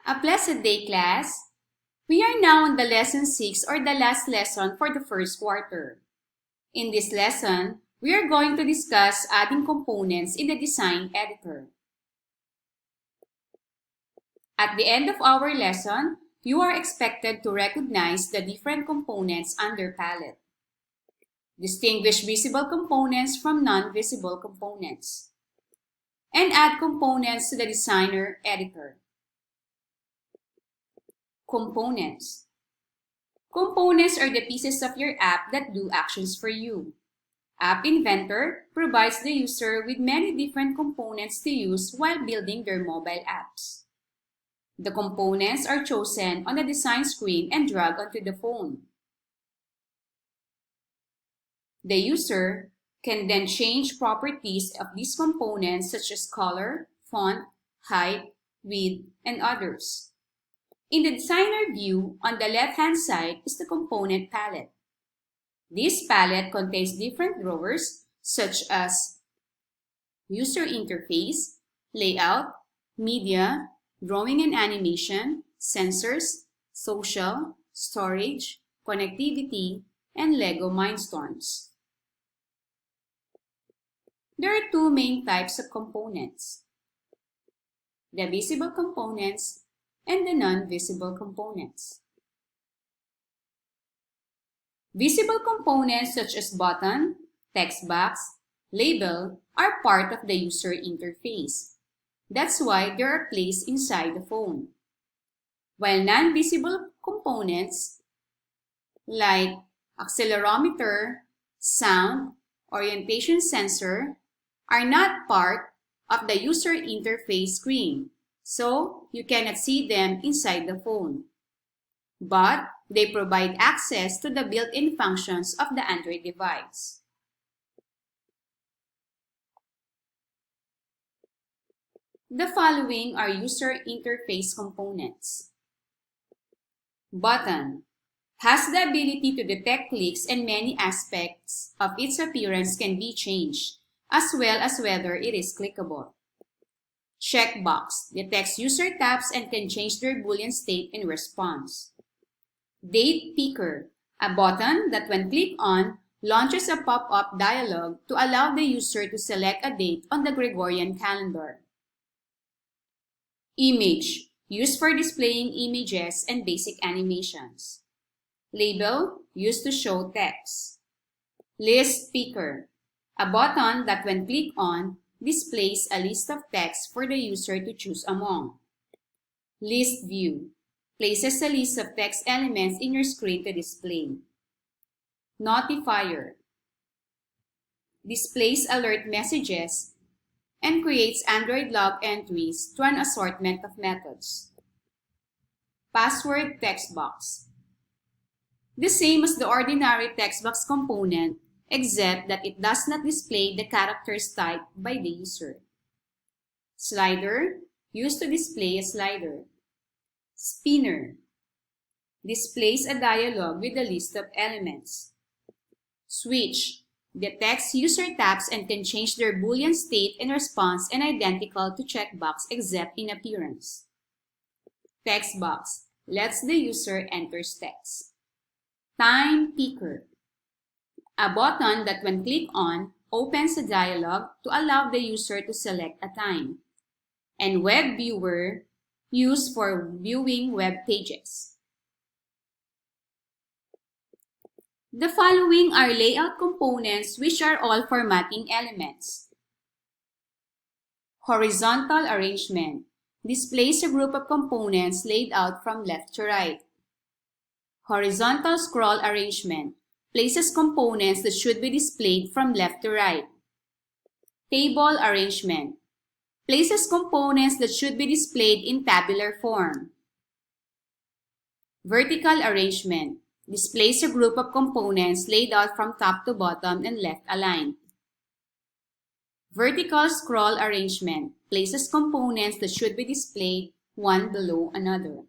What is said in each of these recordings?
A blessed day, class! We are now on the lesson 6 or the last lesson for the first quarter. In this lesson, we are going to discuss adding components in the design editor. At the end of our lesson, you are expected to recognize the different components under palette. Distinguish visible components from non-visible components. And add components to the designer editor. Components. Components are the pieces of your app that do actions for you. App Inventor provides the user with many different components to use while building their mobile apps. The components are chosen on the design screen and dragged onto the phone. The user can then change properties of these components such as color, font, height, width, and others. In the designer view, on the left-hand side is the component palette. This palette contains different drawers such as user interface, layout, media, drawing and animation, sensors, social, storage, connectivity, and Lego Mindstorms. There are two main types of components: the visible components and the non-visible components. Visible components such as button, text box, label are part of the user interface. That's why they are placed inside the phone. While non-visible components like accelerometer, sound, orientation sensor are not part of the user interface screen, so you cannot see them inside the phone. But they provide access to the built-in functions of the Android device. The following are user interface components. Button has the ability to detect clicks, and many aspects of its appearance can be changed, as well as whether it is clickable. Checkbox detects user taps and can change their Boolean state in response. Date Picker, a button that when clicked on, launches a pop-up dialog to allow the user to select a date on the Gregorian calendar. Image, used for displaying images and basic animations. Label, used to show text. List Picker, a button that when clicked on, displays a list of text for the user to choose among. List View, places a list of text elements in your screen to display. Notifier, displays alert messages and creates Android log entries to an assortment of methods. Password text box, the same as the ordinary text box component, except that it does not display the characters typed by the user. Slider, used to display a slider. Spinner, displays a dialog with a list of elements. Switch, detects user taps and can change their Boolean state in response and identical to checkbox except in appearance. Text box, lets the user enter text. Time Picker, a button that when clicked on, opens a dialog to allow the user to select a time. And Web Viewer, used for viewing web pages. The following are layout components, which are all formatting elements. Horizontal arrangement displays a group of components laid out from left to right. Horizontal scroll arrangement places components that should be displayed from left to right. Table arrangement places components that should be displayed in tabular form. Vertical arrangement displays a group of components laid out from top to bottom and left aligned. Vertical scroll arrangement places components that should be displayed one below another.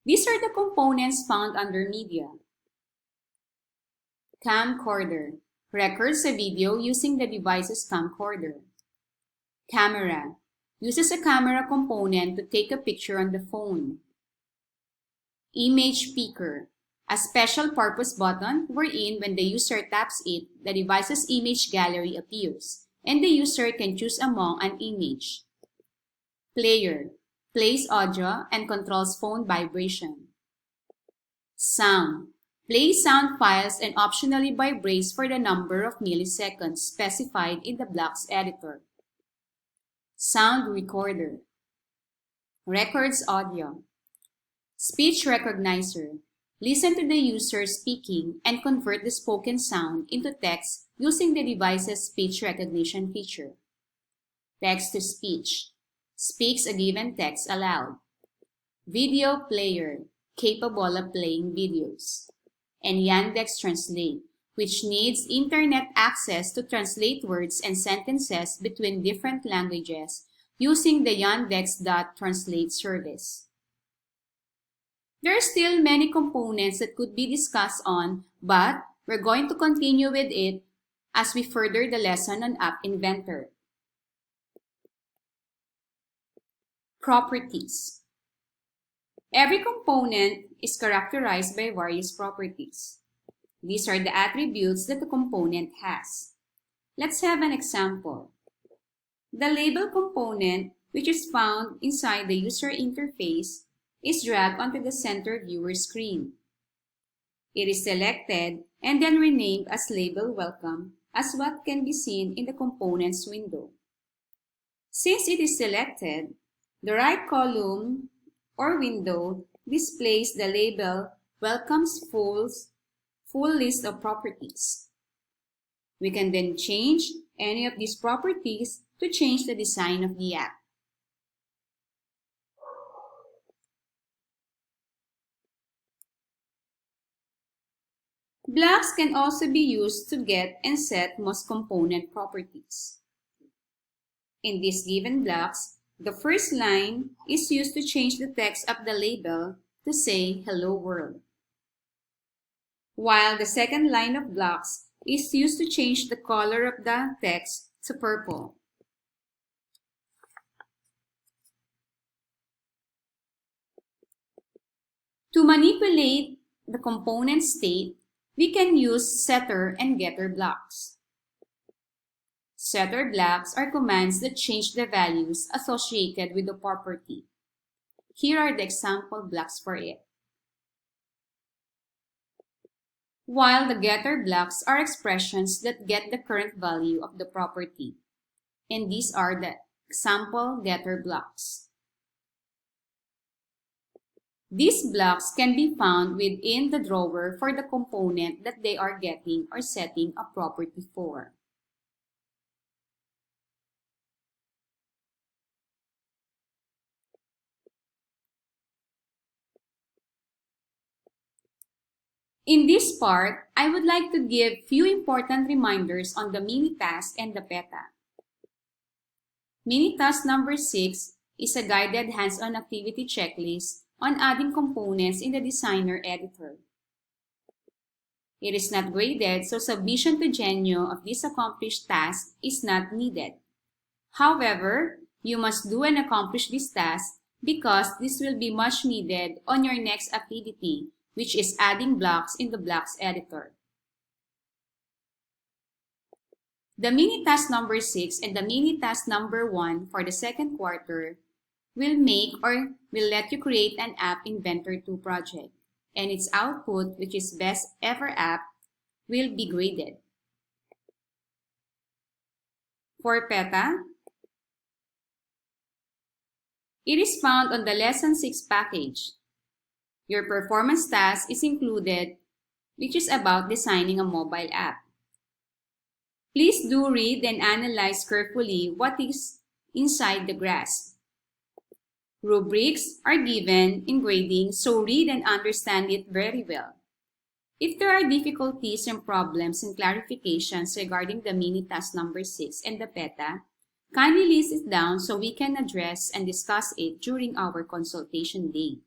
These are the components found under Media. Camcorder records a video using the device's camcorder. Camera uses a camera component to take a picture on the phone. Image Picker, a special purpose button wherein when the user taps it, the device's image gallery appears, and the user can choose among an image. Player, plays audio and controls phone vibration. Sound, plays sound files and optionally vibrates for the number of milliseconds specified in the blocks editor. Sound Recorder, records audio. Speech Recognizer, listen to the user speaking and convert the spoken sound into text using the device's speech recognition feature. Text-to-speech, speaks a given text aloud. Video Player, capable of playing videos. And Yandex Translate, which needs internet access to translate words and sentences between different languages using the Yandex.Translate service. There are still many components that could be discussed on, but we're going to continue with it as we further the lesson on App Inventor. Properties. Every component is characterized by various properties. These are the attributes that the component has. Let's have an example. The label component, which is found inside the user interface, is dragged onto the center viewer screen. It is selected and then renamed as Label Welcome, as what can be seen in the Components window. Since it is selected, the right column or window displays the label Welcome's full list of properties. We can then change any of these properties to change the design of the app. Blocks can also be used to get and set most component properties. In these given blocks, the first line is used to change the text of the label to say Hello World, while the second line of blocks is used to change the color of the text to purple. To manipulate the component state, we can use setter and getter blocks. Setter blocks are commands that change the values associated with the property. Here are the example blocks for it. While the getter blocks are expressions that get the current value of the property. And these are the example getter blocks. These blocks can be found within the drawer for the component that they are getting or setting a property for. In this part, I would like to give few important reminders on the mini-task and the PETA. Mini-task number 6 is a guided hands-on activity checklist on adding components in the Designer editor. It is not graded, so submission to Genio of this accomplished task is not needed. However, you must do and accomplish this task because this will be much needed on your next activity, which is adding blocks in the blocks editor. The mini-task number 6 and the mini-task number 1 for the second quarter will make or will let you create an App Inventor 2 project, and its output, which is Best Ever App, will be graded. For PETA, it is found on the Lesson 6 package. Your performance task is included, which is about designing a mobile app. Please do read and analyze carefully what is inside the grasp. Rubrics are given in grading, so read and understand it very well. If there are difficulties and problems and clarifications regarding the mini-task number 6 and the PETA, kindly list it down so we can address and discuss it during our consultation day.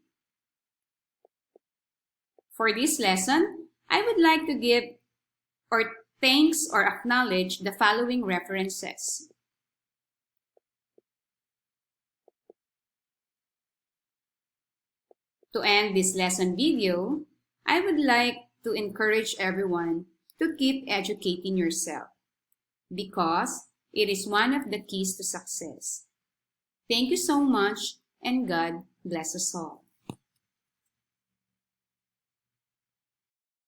For this lesson, I would like to give or thanks or acknowledge the following references. To end this lesson video, I would like to encourage everyone to keep educating yourself because it is one of the keys to success. Thank you so much, and God bless us all.